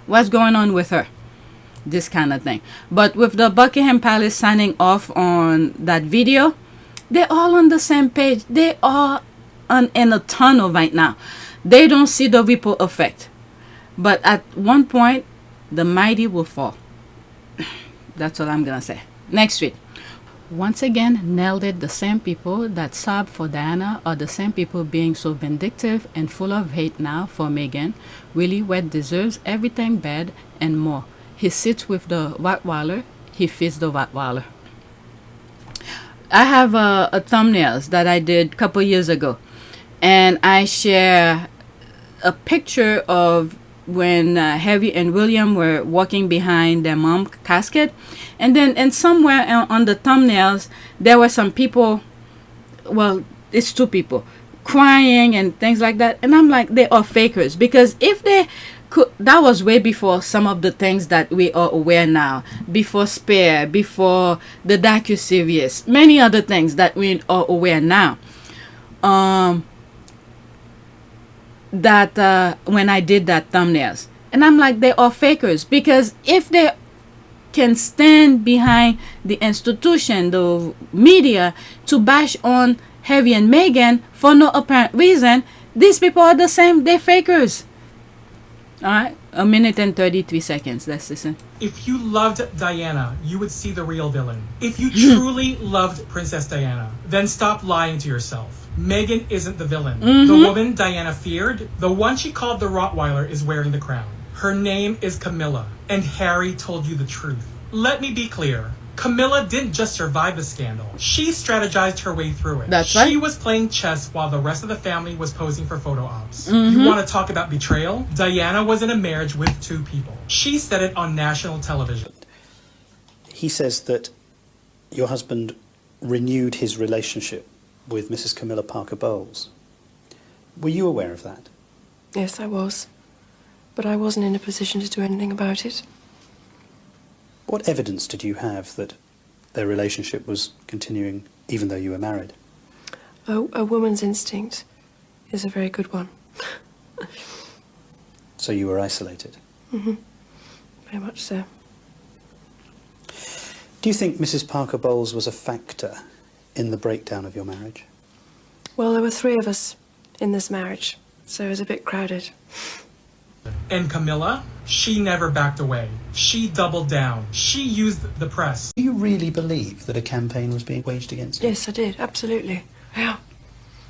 what's going on with her? This kind of thing. But with the Buckingham Palace signing off on that video, they're all on the same page. They are in a tunnel right now. They don't see the ripple effect. But at one point, the mighty will fall. That's all I'm going to say. Next tweet. Once again, nailed it. The same people that sobbed for Diana are the same people being so vindictive and full of hate now for Meghan. Really, Wet deserves everything bad and more. He sits with the Rottweiler. He feeds the Rottweiler. I have a thumbnails that I did a couple years ago, and I share a picture of when Harry and William were walking behind their mom's casket, and then and somewhere on the thumbnails there were some people, well, it's two people crying and things like that, and I'm like, they are fakers, because if they could, that was way before some of the things that we are aware now, before Spare, before the docu-series, many other things that we are aware now. That when I did that thumbnails, and I'm like, they are fakers, because if they can stand behind the institution, the media, to bash on Harry and Meghan for no apparent reason, these people are the same. They're fakers. All right, 1 minute and 33 seconds. Let's listen. If you loved Diana, you would see the real villain. If you truly loved Princess Diana, then stop lying to yourself. Meghan isn't the villain. The woman Diana feared, the one she called the Rottweiler, is wearing the crown. Her name is Camilla, and Harry told you the truth. Let me be clear. Camilla didn't just survive the scandal. She strategized her way through it. That's right. She was playing chess while the rest of the family was posing for photo ops. You want to talk about betrayal? Diana was in a marriage with two people. She said it on national television. He says that your husband renewed his relationship with Mrs. Camilla Parker Bowles. Were you aware of that? Yes, I was. But I wasn't in a position to do anything about it. What evidence did you have that their relationship was continuing even though you were married? A woman's instinct is a very good one. So you were isolated? Mm-hmm. Very much so. Do you think Mrs. Parker Bowles was a factor in the breakdown of your marriage? Well, there were 3 of us in this marriage, so it was a bit crowded. And Camilla, she never backed away. She doubled down. She used the press. Do you really believe that a campaign was being waged against you? Yes, I did, absolutely. Yeah.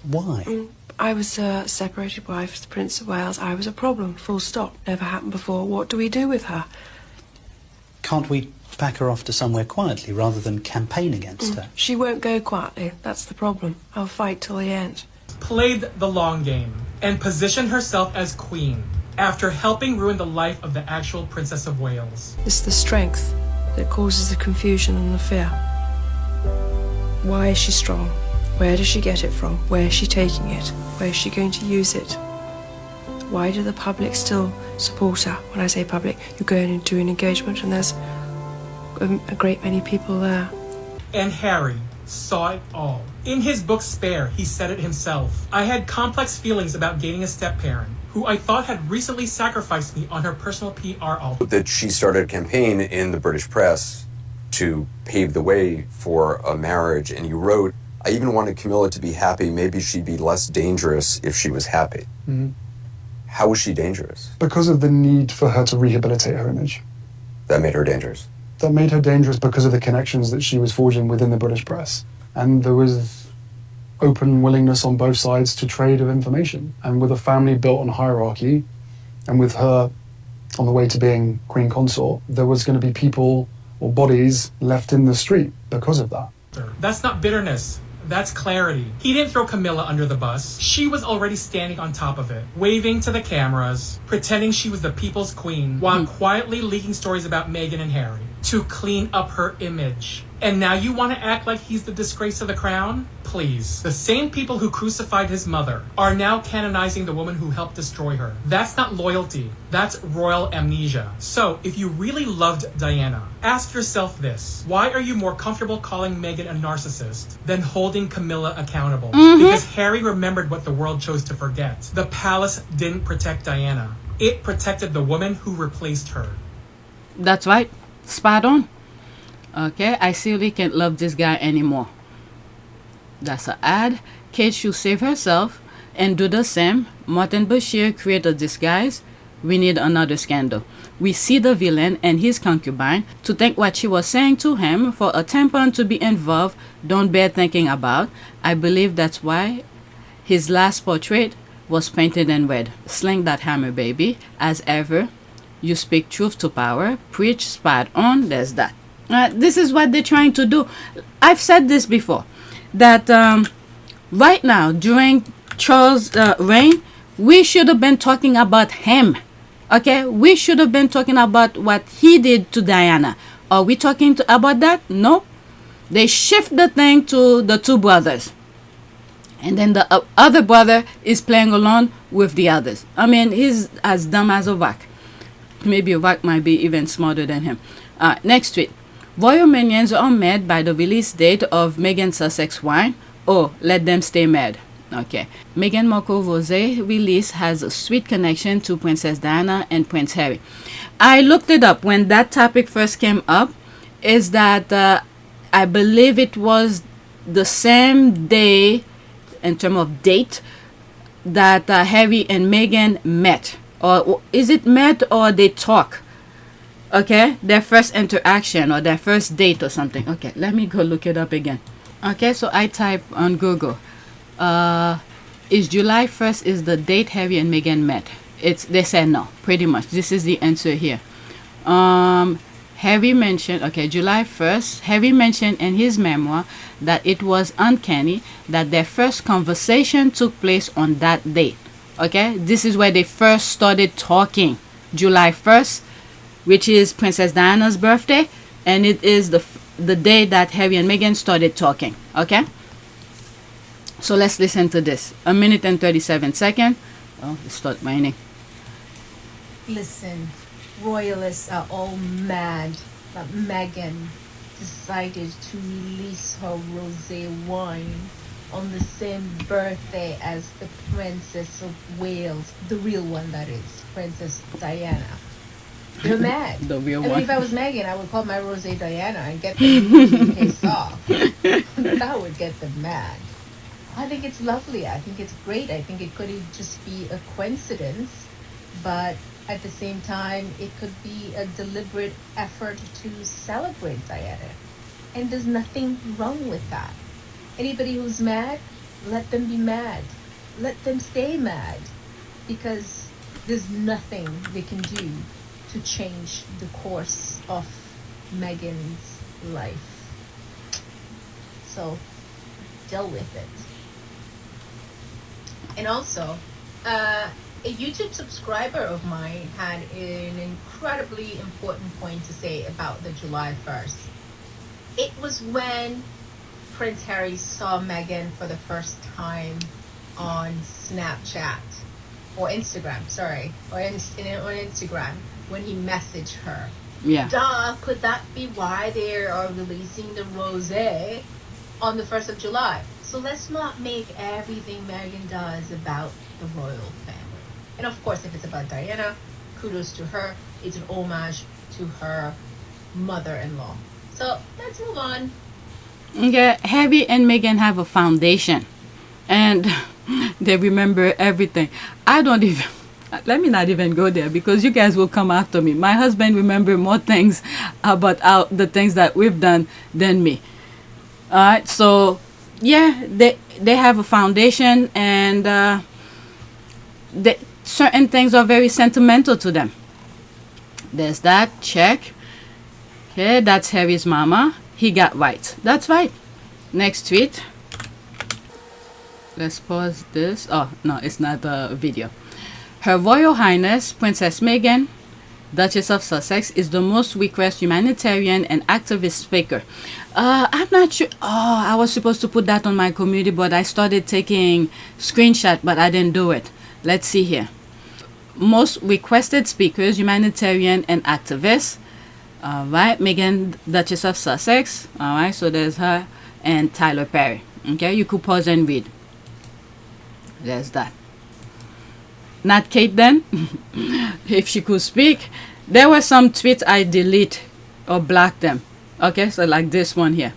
Why? I was a separated wife to the Prince of Wales. I was a problem, full stop. Never happened before. What do we do with her? Can't we pack her off to somewhere quietly rather than campaign against her? She won't go quietly. That's the problem. I'll fight till the end. Played the long game and positioned herself as queen after helping ruin the life of the actual Princess of Wales. It's the strength that causes the confusion and the fear. Why is she strong? Where does she get it from? Where is she taking it? Where is she going to use it? Why do the public still support her? When I say public, you go in and do an engagement and there's a great many people there. And Harry saw it all. In his book Spare, he said it himself. I had complex feelings about dating a step-parent who I thought had recently sacrificed me on her personal PR altar. That she started a campaign in the British press to pave the way for a marriage, and you wrote, I even wanted Camilla to be happy. Maybe she'd be less dangerous if she was happy. Mm-hmm. How was she dangerous? Because of the need for her to rehabilitate her image. That made her dangerous. That made her dangerous because of the connections that she was forging within the British press. And there was open willingness on both sides to trade of information. And with a family built on hierarchy, and with her on the way to being queen consort, there was going to be people or bodies left in the street because of that. That's not bitterness. That's clarity. He didn't throw Camilla under the bus. She was already standing on top of it, waving to the cameras, pretending she was the people's queen, while quietly leaking stories about Meghan and Harry to clean up her image. And now you want to act like he's the disgrace of the crown? Please. The same people who crucified his mother are now canonizing the woman who helped destroy her. That's not loyalty. That's royal amnesia. So, if you really loved Diana, ask yourself this. Why are you more comfortable calling Meghan a narcissist than holding Camilla accountable? Because Harry remembered what the world chose to forget. The palace didn't protect Diana. It protected the woman who replaced her. That's right. Spot on. Okay, I seriously can't love this guy anymore. That's an ad. Kate should save herself and do the same. Martin Bashir create a disguise. We need another scandal. We see the villain and his concubine to think what she was saying to him for a tampon to be involved. Don't bear thinking about. I believe that's why his last portrait was painted in red. Sling that hammer, baby. As ever, you speak truth to power. Preach spot on. There's that. This is what they're trying to do. I've said this before, that right now, during Charles' reign, we should have been talking about him. Okay? We should have been talking about what he did to Diana. Are we talking about that? No. They shift the thing to the 2 brothers. And then the other brother is playing along with the others. I mean, he's as dumb as a rock. Maybe a rock might be even smarter than him. Next tweet. Royal minions are mad by the release date of Meghan Sussex wine. Oh, let them stay mad. Okay. Meghan Markle Rosé release has a sweet connection to Princess Diana and Prince Harry. I looked it up when that topic first came up. Is that I believe it was the same day in terms of date that Harry and Meghan met. Or is it met or they talk? Okay, their first interaction or their first date or something. Okay, let me go look it up again. Okay, so I type on Google. Is July 1st is the date Harry and Meghan met? They said no, pretty much. This is the answer here. Harry mentioned, okay, July 1st, Harry mentioned in his memoir that it was uncanny that their first conversation took place on that date. Okay, this is where they first started talking. July 1st, which is Princess Diana's birthday, and it is the day that Harry and Meghan started talking. Okay, So let's listen to this. 1 minute and 37 seconds. Oh, it started raining. Listen, royalists are all mad that Meghan decided to release her rosé wine on the same birthday as the Princess of Wales, the real one that is, Princess Diana. They're mad. The real I mean, one. if I was Meghan, I would call my rosé Diana and get them pissed off. That would get them mad. I think it's lovely. I think it's great. I think it could just be a coincidence, but at the same time, it could be a deliberate effort to celebrate Diana. And there's nothing wrong with that. Anybody who's mad, let them be mad. Let them stay mad. Because there's nothing they can do to change the course of Meghan's life. So, deal with it. And also, a YouTube subscriber of mine had an incredibly important point to say about the July 1st. It was when Prince Harry saw Meghan for the first time on Snapchat, or Instagram, sorry, or on Instagram, when he messaged her. Yeah. Duh, could that be why they are releasing the rosé on the 1st of July? So let's not make everything Meghan does about the royal family. And of course, if it's about Diana, kudos to her. It's an homage to her mother-in-law. So let's move on. Okay, Harry and Meghan have a foundation, and they remember everything. I don't even. Let me not even go there because you guys will come after me. My husband remember more things about the things that we've done than me. All right, so yeah, they have a foundation, and certain things are very sentimental to them. There's that, check. Okay, that's Harry's mama. He got right. That's right. Next tweet. Let's pause this. Oh, no, it's not a video. Her Royal Highness, Princess Meghan, Duchess of Sussex, is the most requested humanitarian and activist speaker. I'm not sure. Oh, I was supposed to put that on my community, but I started taking screenshot, but I didn't do it. Let's see here. Most requested speakers, humanitarian and activists. All right, Meghan, Duchess of Sussex. All right, so there's her and Tyler Perry. Okay, you could pause and read. There's that. Not Kate then, if she could speak. There were some tweets I delete or block them. Okay, so like this one here.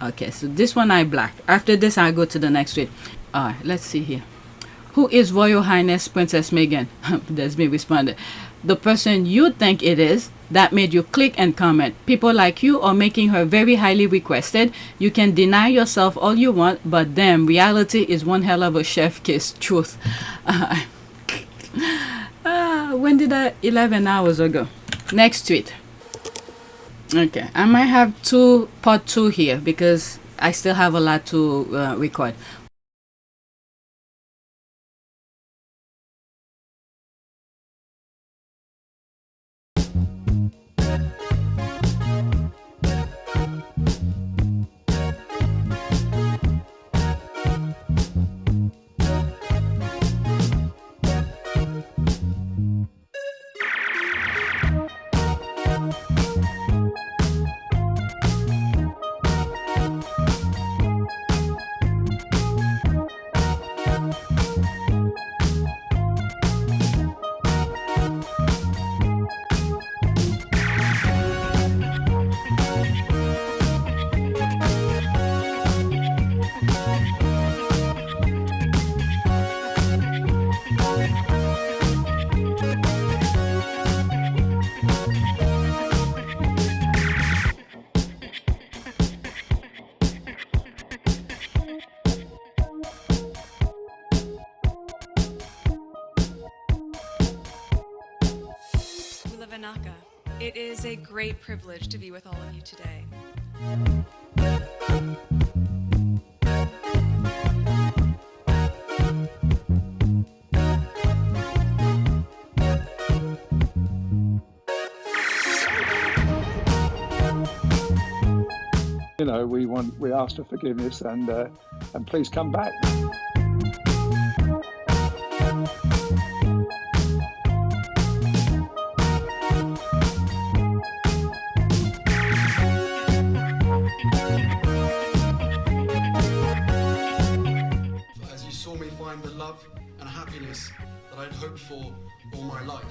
Okay, so this one I block. After this, I go to the next tweet. All right, let's see here. Who is Royal Highness Princess Meghan? There's me responded. The person you think it is that made you click and comment. People like you are making her very highly requested. You can deny yourself all you want, but damn, reality is one hell of a chef kiss. Truth. When did I? 11 hours ago. Next tweet. Okay, I might have part two here because I still have a lot to record. It is a great privilege to be with all of you today. we ask for forgiveness, and please come back. As you saw me find the love and happiness that I'd hoped for all my life.